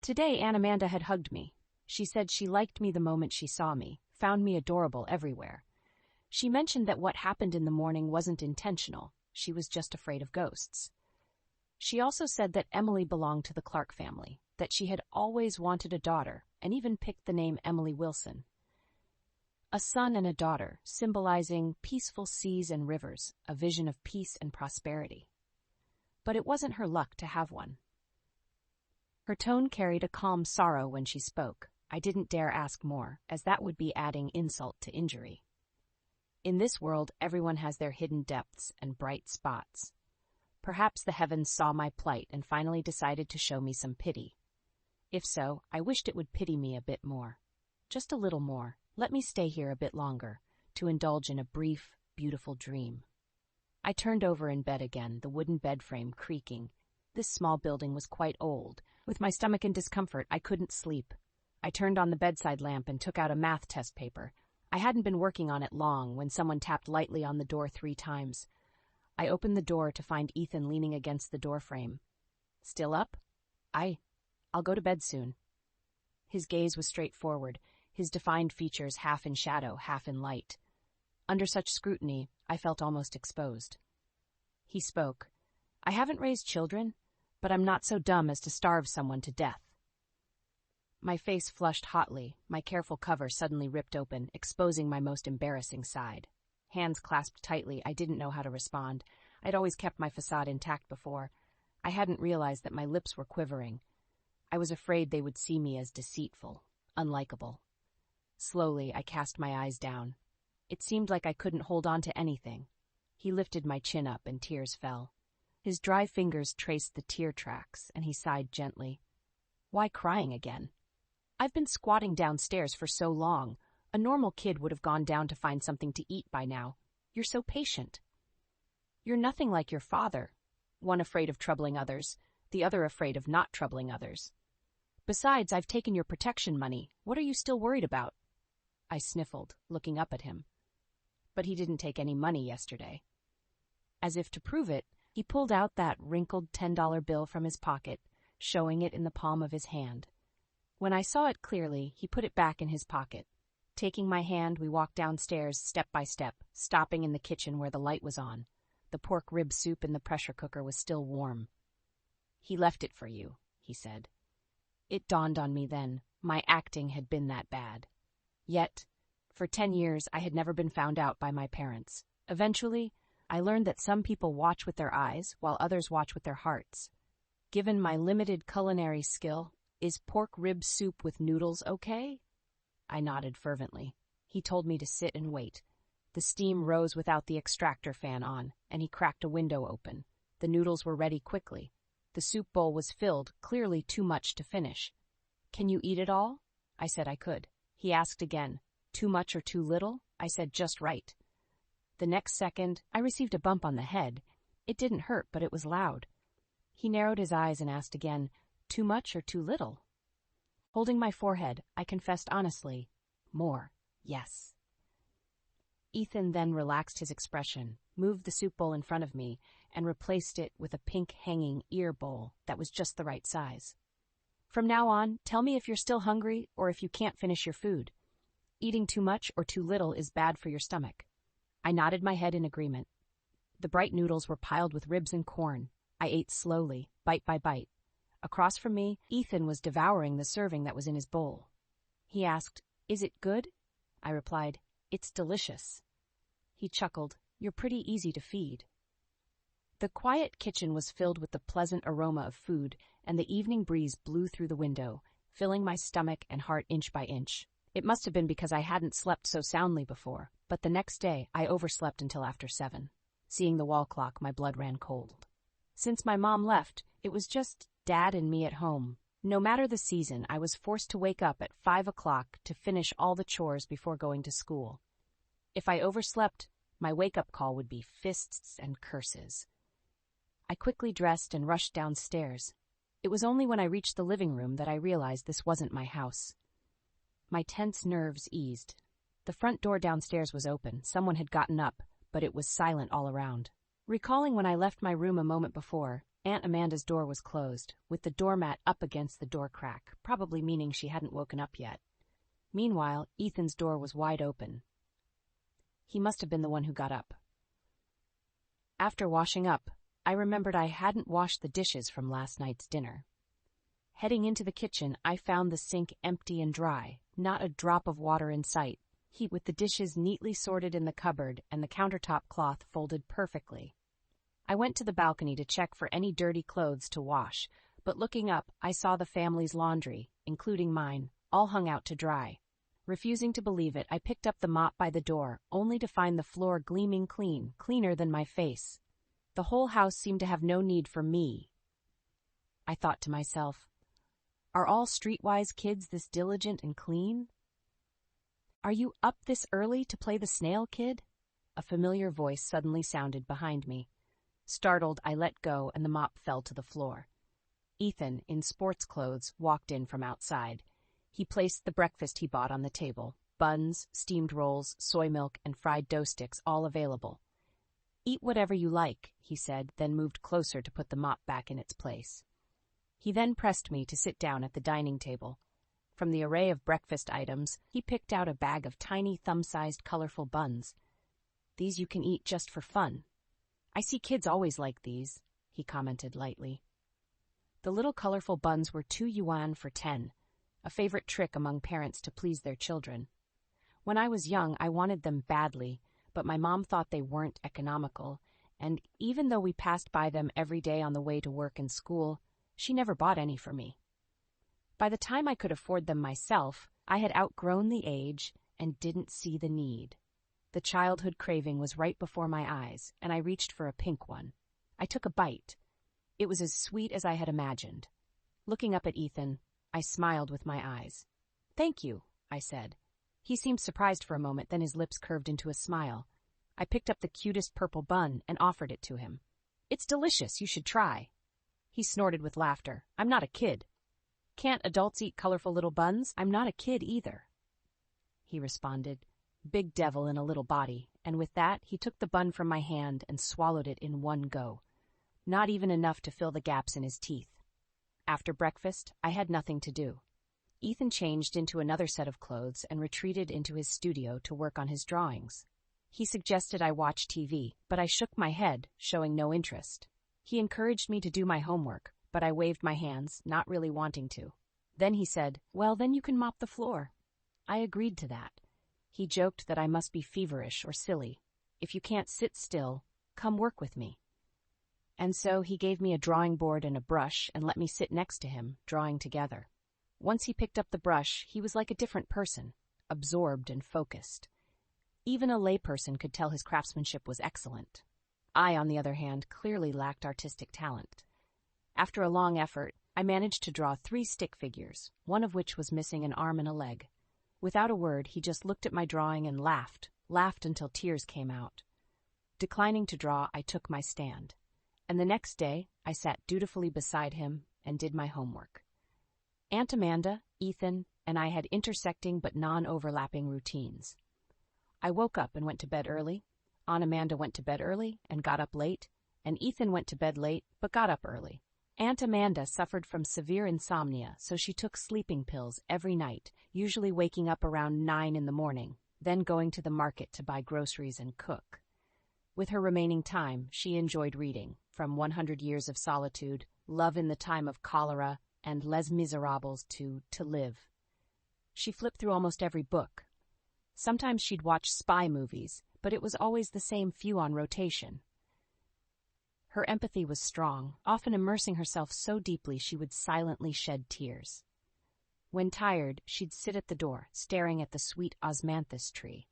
Today, Aunt Amanda had hugged me. She said she liked me the moment she saw me, found me adorable everywhere. She mentioned that what happened in the morning wasn't intentional. She was just afraid of ghosts. She also said that Emily belonged to the Clark family, that she had always wanted a daughter, and even picked the name Emily Wilson. A son and a daughter, symbolizing peaceful seas and rivers, a vision of peace and prosperity. But it wasn't her luck to have one. Her tone carried a calm sorrow when she spoke. I didn't dare ask more, as that would be adding insult to injury. In this world, everyone has their hidden depths and bright spots. Perhaps the heavens saw my plight and finally decided to show me some pity. If so, I wished it would pity me a bit more. Just a little more. Let me stay here a bit longer, to indulge in a brief, beautiful dream. I turned over in bed again, the wooden bed frame creaking. This small building was quite old. With my stomach in discomfort, I couldn't sleep. I turned on the bedside lamp and took out a math test paper. I hadn't been working on it long when someone tapped lightly on the door 3 times. I opened the door to find Ethan leaning against the doorframe. Still up? I'll go to bed soon. His gaze was straightforward, his defined features half in shadow, half in light. Under such scrutiny, I felt almost exposed. He spoke. I haven't raised children, but I'm not so dumb as to starve someone to death. My face flushed hotly, my careful cover suddenly ripped open, exposing my most embarrassing side. Hands clasped tightly, I didn't know how to respond. I'd always kept my facade intact before. I hadn't realized that my lips were quivering. I was afraid they would see me as deceitful, unlikable. Slowly, I cast my eyes down. It seemed like I couldn't hold on to anything. He lifted my chin up and tears fell. His dry fingers traced the tear tracks, and he sighed gently. Why crying again? I've been squatting downstairs for so long. A normal kid would have gone down to find something to eat by now. You're so patient. You're nothing like your father. One afraid of troubling others, the other afraid of not troubling others. Besides, I've taken your protection money. What are you still worried about? I sniffled, looking up at him. But he didn't take any money yesterday. As if to prove it, he pulled out that wrinkled $10 bill from his pocket, showing it in the palm of his hand. When I saw it clearly, he put it back in his pocket. Taking my hand, we walked downstairs step by step, stopping in the kitchen where the light was on. The pork rib soup in the pressure cooker was still warm. He left it for you, he said. It dawned on me then, my acting had been that bad. Yet, for 10 years, I had never been found out by my parents. Eventually, I learned that some people watch with their eyes, while others watch with their hearts. Given my limited culinary skill, is pork rib soup with noodles okay? I nodded fervently. He told me to sit and wait. The steam rose without the extractor fan on, and he cracked a window open. The noodles were ready quickly. The soup bowl was filled, clearly too much to finish. Can you eat it all? I said I could. He asked again, too much or too little? I said just right. The next second, I received a bump on the head. It didn't hurt, but it was loud. He narrowed his eyes and asked again, too much or too little? Holding my forehead, I confessed honestly, more, yes. Ethan then relaxed his expression, moved the soup bowl in front of me, and replaced it with a pink hanging ear bowl that was just the right size. From now on, tell me if you're still hungry or if you can't finish your food. Eating too much or too little is bad for your stomach. I nodded my head in agreement. The bright noodles were piled with ribs and corn. I ate slowly, bite by bite. Across from me, Ethan was devouring the serving that was in his bowl. He asked, "Is it good?" I replied, "It's delicious." He chuckled, "You're pretty easy to feed." The quiet kitchen was filled with the pleasant aroma of food, and the evening breeze blew through the window, filling my stomach and heart inch by inch. It must have been because I hadn't slept so soundly before, but the next day I overslept until after 7. Seeing the wall clock, my blood ran cold. Since my mom left, it was just Dad and me at home. No matter the season, I was forced to wake up at 5 o'clock to finish all the chores before going to school. If I overslept, my wake-up call would be fists and curses. I quickly dressed and rushed downstairs. It was only when I reached the living room that I realized this wasn't my house. My tense nerves eased. The front door downstairs was open. Someone had gotten up, but it was silent all around. Recalling when I left my room a moment before, Aunt Amanda's door was closed, with the doormat up against the door crack, probably meaning she hadn't woken up yet. Meanwhile, Ethan's door was wide open. He must have been the one who got up. After washing up, I remembered I hadn't washed the dishes from last night's dinner. Heading into the kitchen, I found the sink empty and dry, not a drop of water in sight, with the dishes neatly sorted in the cupboard and the countertop cloth folded perfectly. I went to the balcony to check for any dirty clothes to wash, but looking up, I saw the family's laundry, including mine, all hung out to dry. Refusing to believe it, I picked up the mop by the door, only to find the floor gleaming clean, cleaner than my face. The whole house seemed to have no need for me. I thought to myself, are all streetwise kids this diligent and clean? Are you up this early to play the snail, kid? A familiar voice suddenly sounded behind me. Startled, I let go and the mop fell to the floor. Ethan, in sports clothes, walked in from outside. He placed the breakfast he bought on the table, buns, steamed rolls, soy milk, and fried dough sticks, all available. Eat whatever you like, he said, then moved closer to put the mop back in its place. He then pressed me to sit down at the dining table. From the array of breakfast items, he picked out a bag of tiny thumb-sized colorful buns. These you can eat just for fun. I see kids always like these, he commented lightly. The little colorful buns were 2 yuan for 10, a favorite trick among parents to please their children. When I was young, I wanted them badly, but my mom thought they weren't economical, and even though we passed by them every day on the way to work and school, she never bought any for me. By the time I could afford them myself, I had outgrown the age and didn't see the need. The childhood craving was right before my eyes, and I reached for a pink one. I took a bite. It was as sweet as I had imagined. Looking up at Ethan, I smiled with my eyes. "Thank you," I said. He seemed surprised for a moment, then his lips curved into a smile. I picked up the cutest purple bun and offered it to him. "It's delicious, you should try." He snorted with laughter. "I'm not a kid." "Can't adults eat colorful little buns? I'm not a kid either," he responded. Big devil in a little body, and with that, he took the bun from my hand and swallowed it in one go. Not even enough to fill the gaps in his teeth. After breakfast, I had nothing to do. Ethan changed into another set of clothes and retreated into his studio to work on his drawings. He suggested I watch TV, but I shook my head, showing no interest. He encouraged me to do my homework, but I waved my hands, not really wanting to. Then he said, "Well, then you can mop the floor." I agreed to that. He joked that I must be feverish or silly. "If you can't sit still, come work with me." And so he gave me a drawing board and a brush and let me sit next to him, drawing together. Once he picked up the brush, he was like a different person, absorbed and focused. Even a layperson could tell his craftsmanship was excellent. I, on the other hand, clearly lacked artistic talent. After a long effort, I managed to draw 3 stick figures, one of which was missing an arm and a leg. Without a word, he just looked at my drawing and laughed until tears came out. Declining to draw, I took my stand. And the next day, I sat dutifully beside him and did my homework. Aunt Amanda, Ethan, and I had intersecting but non-overlapping routines. I woke up and went to bed early. Aunt Amanda went to bed early and got up late, and Ethan went to bed late but got up early. Aunt Amanda suffered from severe insomnia, so she took sleeping pills every night, usually waking up around 9 in the morning, then going to the market to buy groceries and cook. With her remaining time, she enjoyed reading, from 100 Years of Solitude, Love in the Time of Cholera, and Les Miserables to Live. She flipped through almost every book. Sometimes she'd watch spy movies, but it was always the same few on rotation. Her empathy was strong, often immersing herself so deeply she would silently shed tears. When tired, she'd sit at the door, staring at the sweet osmanthus tree.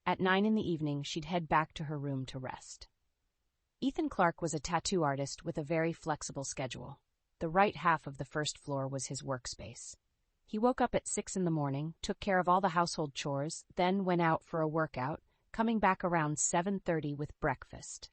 At 9 in the evening, she'd head back to her room to rest. Ethan Clark was a tattoo artist with a very flexible schedule. The right half of the first floor was his workspace. He woke up at 6 in the morning, took care of all the household chores, then went out for a workout, coming back around 7:30 with breakfast.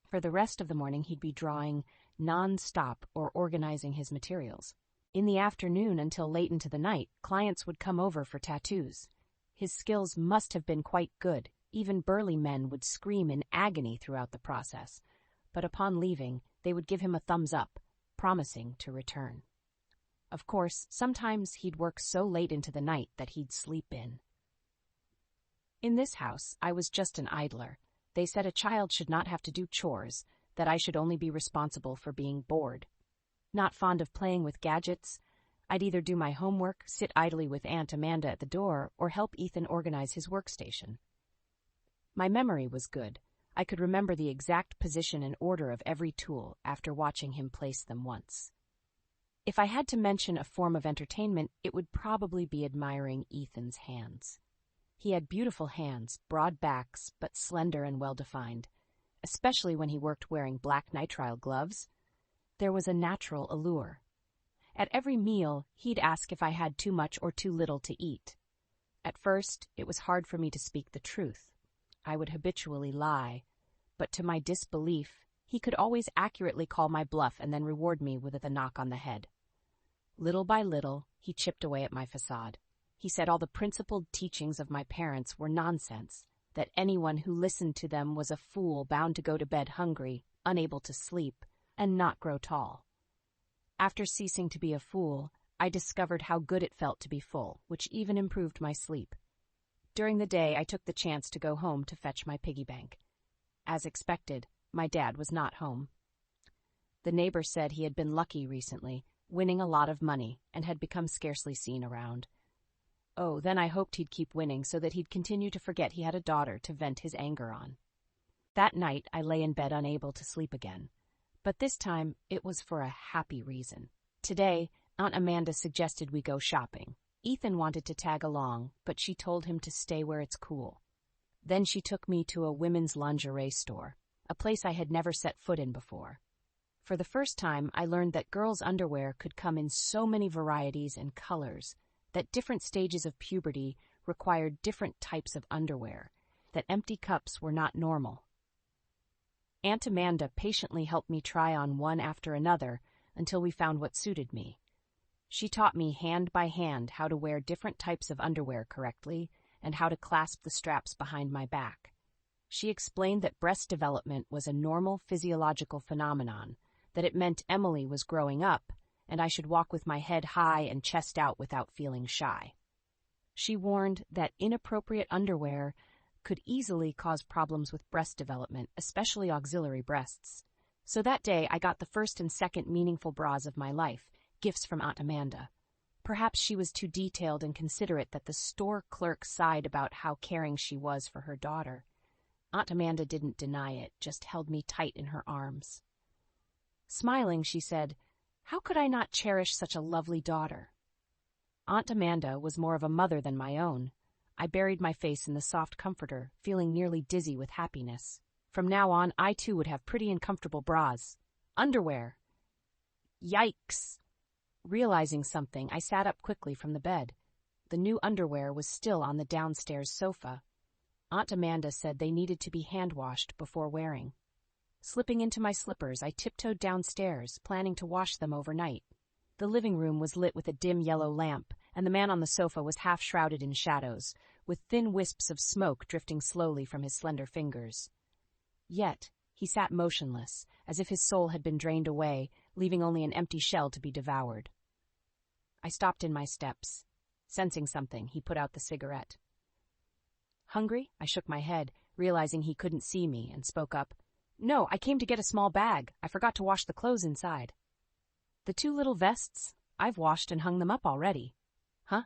For the rest of the morning, he'd be drawing non-stop or organizing his materials. In the afternoon until late into the night, clients would come over for tattoos. His skills must have been quite good. Even burly men would scream in agony throughout the process. But upon leaving, they would give him a thumbs up, promising to return. Of course, sometimes he'd work so late into the night that he'd sleep in. In this house, I was just an idler. They said a child should not have to do chores, that I should only be responsible for being bored. Not fond of playing with gadgets, I'd either do my homework, sit idly with Aunt Amanda at the door, or help Ethan organize his workstation. My memory was good. I could remember the exact position and order of every tool after watching him place them once. If I had to mention a form of entertainment, it would probably be admiring Ethan's hands. He had beautiful hands, broad backs, but slender and well-defined, especially when he worked wearing black nitrile gloves. There was a natural allure. At every meal, he'd ask if I had too much or too little to eat. At first, it was hard for me to speak the truth. I would habitually lie, but to my disbelief, he could always accurately call my bluff and then reward me with a knock on the head. Little by little, he chipped away at my facade. He said all the principled teachings of my parents were nonsense, that anyone who listened to them was a fool bound to go to bed hungry, unable to sleep, and not grow tall. After ceasing to be a fool, I discovered how good it felt to be full, which even improved my sleep. During the day, I took the chance to go home to fetch my piggy bank. As expected, my dad was not home. The neighbor said he had been lucky recently, winning a lot of money, and had become scarcely seen around. Oh, then I hoped he'd keep winning so that he'd continue to forget he had a daughter to vent his anger on. That night, I lay in bed unable to sleep again. But this time, it was for a happy reason. Today, Aunt Amanda suggested we go shopping. Ethan wanted to tag along, but she told him to stay where it's cool. Then she took me to a women's lingerie store, a place I had never set foot in before. For the first time, I learned that girls' underwear could come in so many varieties and colors, that different stages of puberty required different types of underwear, that empty cups were not normal. Aunt Amanda patiently helped me try on one after another until we found what suited me. She taught me hand by hand how to wear different types of underwear correctly and how to clasp the straps behind my back. She explained that breast development was a normal physiological phenomenon, that it meant Emily was growing up, and I should walk with my head high and chest out without feeling shy. She warned that inappropriate underwear could easily cause problems with breast development, especially auxiliary breasts. So that day I got the first and second meaningful bras of my life, gifts from Aunt Amanda. Perhaps she was too detailed and considerate that the store clerk sighed about how caring she was for her daughter. Aunt Amanda didn't deny it, just held me tight in her arms. Smiling, she said, "How could I not cherish such a lovely daughter?" Aunt Amanda was more of a mother than my own. I buried my face in the soft comforter, feeling nearly dizzy with happiness. From now on, I too would have pretty and comfortable bras. Underwear. Yikes! Realizing something, I sat up quickly from the bed. The new underwear was still on the downstairs sofa. Aunt Amanda said they needed to be hand-washed before wearing. Slipping into my slippers, I tiptoed downstairs, planning to wash them overnight. The living room was lit with a dim yellow lamp, and the man on the sofa was half shrouded in shadows, with thin wisps of smoke drifting slowly from his slender fingers. Yet, he sat motionless, as if his soul had been drained away, leaving only an empty shell to be devoured. I stopped in my steps. Sensing something, he put out the cigarette. Hungry? I shook my head, realizing he couldn't see me, and spoke up. "No, I came to get a small bag. I forgot to wash the clothes inside." "The two little vests? I've washed and hung them up already." "Huh?"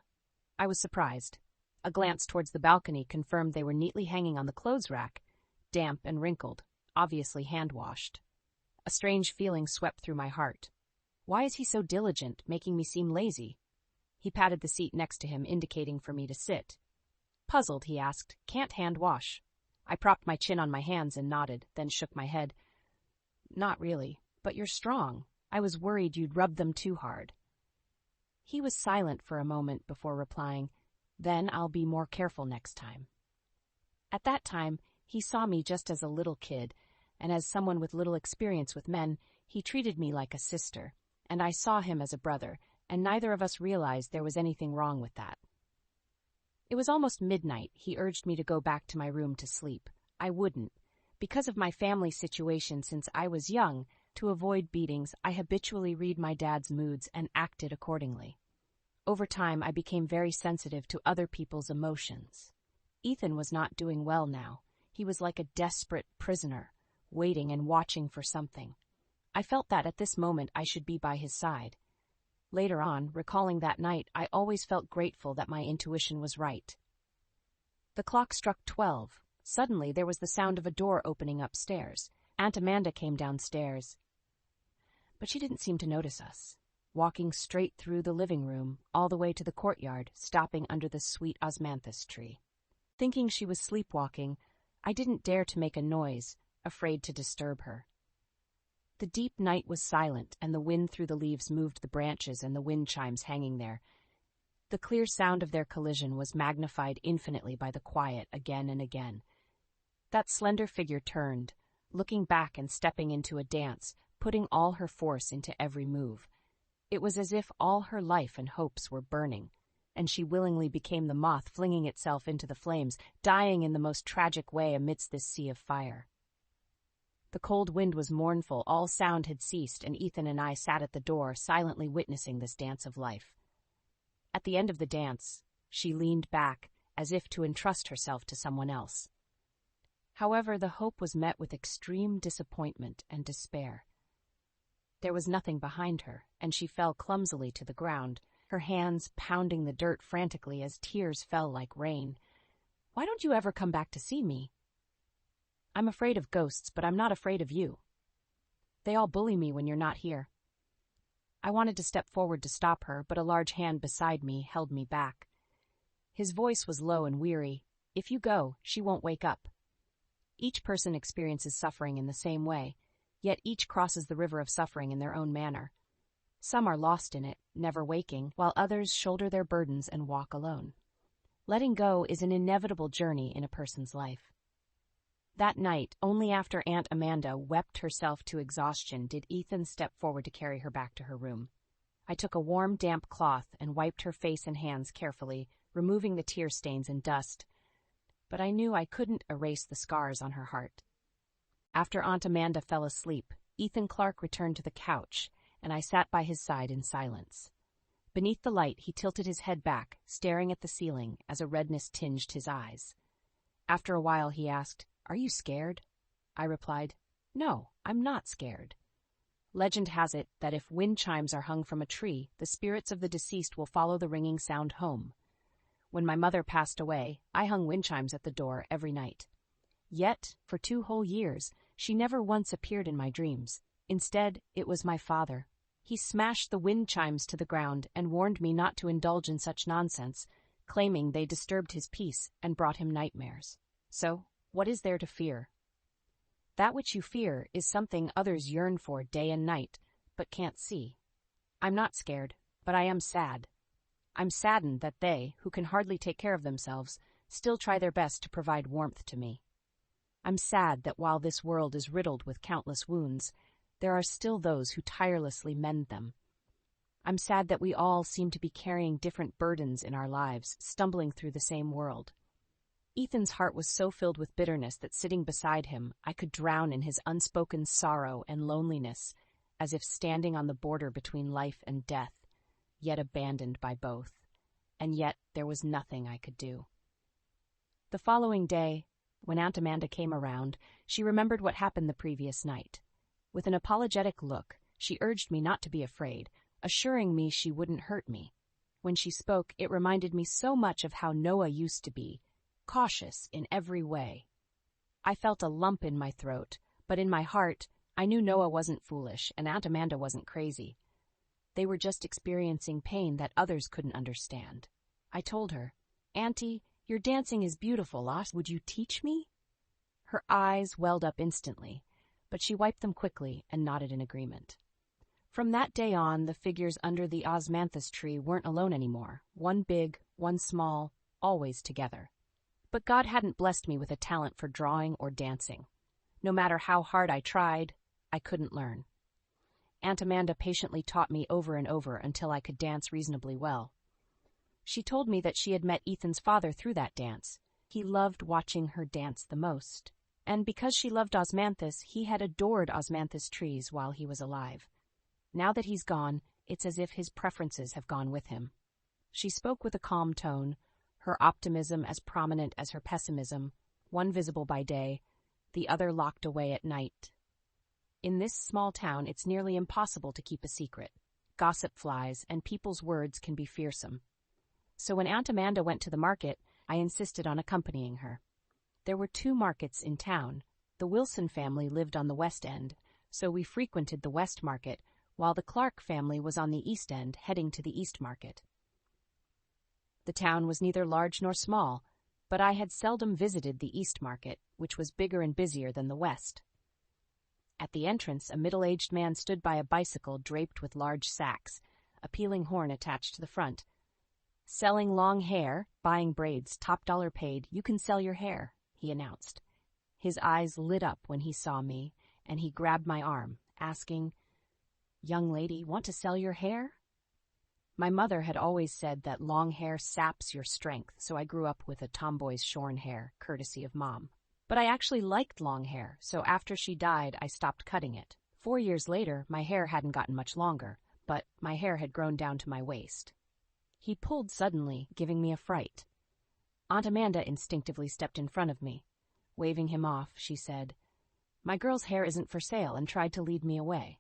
I was surprised. A glance towards the balcony confirmed they were neatly hanging on the clothes rack, damp and wrinkled, obviously hand-washed. A strange feeling swept through my heart. Why is he so diligent, making me seem lazy? He patted the seat next to him, indicating for me to sit. Puzzled, he asked, "Can't hand-wash." I propped my chin on my hands and nodded, then shook my head. "Not really, but you're strong. I was worried you'd rub them too hard." He was silent for a moment before replying, "Then I'll be more careful next time." At that time, he saw me just as a little kid, and as someone with little experience with men, he treated me like a sister, and I saw him as a brother, and neither of us realized there was anything wrong with that. It was almost midnight. He urged me to go back to my room to sleep. I wouldn't. Because of my family situation since I was young, To avoid beatings, I habitually read my dad's moods and acted accordingly. Over time, I became very sensitive to other people's emotions. Ethan was not doing well now. He was like a desperate prisoner, waiting and watching for something. I felt that at this moment I should be by his side. Later on, recalling that night, I always felt grateful that my intuition was right. The clock struck 12. Suddenly, there was the sound of a door opening upstairs. Aunt Amanda came downstairs, but she didn't seem to notice us, walking straight through the living room, all the way to the courtyard, stopping under the sweet osmanthus tree. Thinking she was sleepwalking, I didn't dare to make a noise, afraid to disturb her. The deep night was silent, and the wind through the leaves moved the branches and the wind chimes hanging there. The clear sound of their collision was magnified infinitely by the quiet again and again. That slender figure turned, looking back and stepping into a dance, putting all her force into every move. It was as if all her life and hopes were burning, and she willingly became the moth flinging itself into the flames, dying in the most tragic way amidst this sea of fire. The cold wind was mournful, all sound had ceased, and Ethan and I sat at the door, silently witnessing this dance of life. At the end of the dance, she leaned back, as if to entrust herself to someone else. However, the hope was met with extreme disappointment and despair. There was nothing behind her, and she fell clumsily to the ground, her hands pounding the dirt frantically as tears fell like rain. "Why don't you ever come back to see me?" "I'm afraid of ghosts, but I'm not afraid of you. They all bully me when you're not here." I wanted to step forward to stop her, but a large hand beside me held me back. His voice was low and weary. "If you go, she won't wake up." Each person experiences suffering in the same way, yet each crosses the river of suffering in their own manner. Some are lost in it, never waking, while others shoulder their burdens and walk alone. Letting go is an inevitable journey in a person's life. That night, only after Aunt Amanda wept herself to exhaustion did Ethan step forward to carry her back to her room. I took a warm, damp cloth and wiped her face and hands carefully, removing the tear stains and dust, but I knew I couldn't erase the scars on her heart. After Aunt Amanda fell asleep, Ethan Clark returned to the couch, and I sat by his side in silence. Beneath the light, he tilted his head back, staring at the ceiling as a redness tinged his eyes. After a while, he asked, "Are you scared?" I replied, "No, I'm not scared." Legend has it that if wind chimes are hung from a tree, the spirits of the deceased will follow the ringing sound home. When my mother passed away, I hung wind chimes at the door every night. Yet, for 2 whole years, she never once appeared in my dreams. Instead, it was my father. He smashed the wind chimes to the ground and warned me not to indulge in such nonsense, claiming they disturbed his peace and brought him nightmares. So, what is there to fear? That which you fear is something others yearn for day and night, but can't see. I'm not scared, but I am sad. I'm saddened that they, who can hardly take care of themselves, still try their best to provide warmth to me. I'm sad that while this world is riddled with countless wounds, there are still those who tirelessly mend them. I'm sad that we all seem to be carrying different burdens in our lives, stumbling through the same world. Ethan's heart was so filled with bitterness that sitting beside him, I could drown in his unspoken sorrow and loneliness, as if standing on the border between life and death, yet abandoned by both. And yet there was nothing I could do. The following day, when Aunt Amanda came around, she remembered what happened the previous night. With an apologetic look, she urged me not to be afraid, assuring me she wouldn't hurt me. When she spoke, it reminded me so much of how Noah used to be, cautious in every way. I felt a lump in my throat, but in my heart, I knew Noah wasn't foolish and Aunt Amanda wasn't crazy. They were just experiencing pain that others couldn't understand. I told her, "Auntie, your dancing is beautiful, would you teach me?" Her eyes welled up instantly, but she wiped them quickly and nodded in agreement. From that day on, the figures under the osmanthus tree weren't alone anymore, one big, one small, always together. But God hadn't blessed me with a talent for drawing or dancing. No matter how hard I tried, I couldn't learn. Aunt Amanda patiently taught me over and over until I could dance reasonably well. She told me that she had met Ethan's father through that dance. He loved watching her dance the most, And because she loved Osmanthus, he had adored Osmanthus trees while he was alive. Now that he's gone, it's as if his preferences have gone with him. She spoke with a calm tone, her optimism as prominent as her pessimism, one visible by day, the other locked away at night. In this small town, it's nearly impossible to keep a secret. Gossip flies, and people's words can be fearsome. So when Aunt Amanda went to the market, I insisted on accompanying her. There were 2 markets in town. The Wilson family lived on the West End, so we frequented the West Market, while the Clark family was on the East End, heading to the East Market. The town was neither large nor small, but I had seldom visited the East Market, which was bigger and busier than the West. At the entrance, a middle-aged man stood by a bicycle draped with large sacks, a peeling horn attached to the front. "Selling long hair, buying braids, top dollar paid, you can sell your hair," he announced. His eyes lit up when he saw me, and he grabbed my arm, asking, "Young lady, want to sell your hair?" My mother had always said that long hair saps your strength, so I grew up with a tomboy's shorn hair, courtesy of Mom. But I actually liked long hair, so after she died, I stopped cutting it. 4 years later, my hair hadn't gotten much longer, but my hair had grown down to my waist. He pulled suddenly, giving me a fright. Aunt Amanda instinctively stepped in front of me. Waving him off, she said, "My girl's hair isn't for sale," and tried to lead me away.